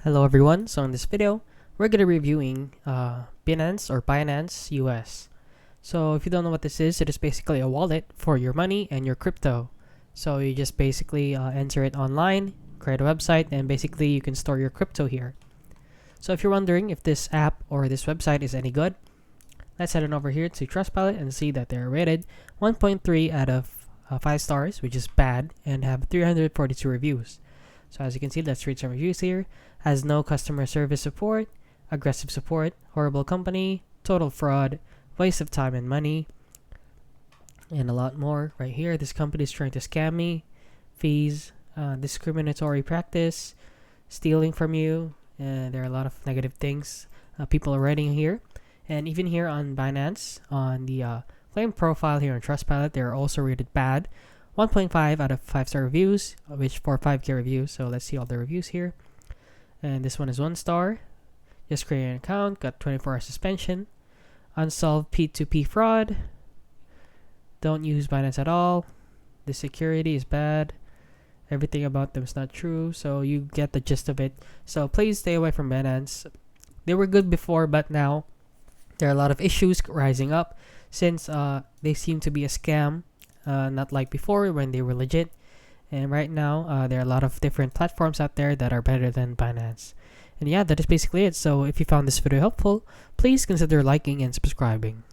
Hello everyone, so in this video, we're going to be reviewing Binance or Binance US. So if you don't know what this is, it is basically a wallet for your money and your crypto. So you just basically enter it online, create a website, and basically you can store your crypto here. So if you're wondering if this app or this website is any good, let's head on over here to Trustpilot and see that they're rated 1.3 out of 5 stars, which is bad, and have 342 reviews. So as you can see, let's read some reviews here. Has no customer service support, aggressive support, horrible company, total fraud, waste of time and money, and a lot more right here. This company is trying to scam me, fees, discriminatory practice, stealing from you, and there are a lot of negative things people are writing here. And even here on Binance, on the claim profile here on Trustpilot, they're also rated bad. 1.5 out of 5-star reviews, which for 5K reviews. So let's see all the reviews here. And this one is 1 star. Just create an account, got 24-hour suspension. Unsolved P2P fraud. Don't use Binance at all. The security is bad. Everything about them is not true. So you get the gist of it. So please stay away from Binance. They were good before, but now there are a lot of issues rising up since they seem to be a scam. Not like before when they were legit. And right now, there are a lot of different platforms out there that are better than Binance. And yeah, that is basically it. So if you found this video helpful, please consider liking and subscribing.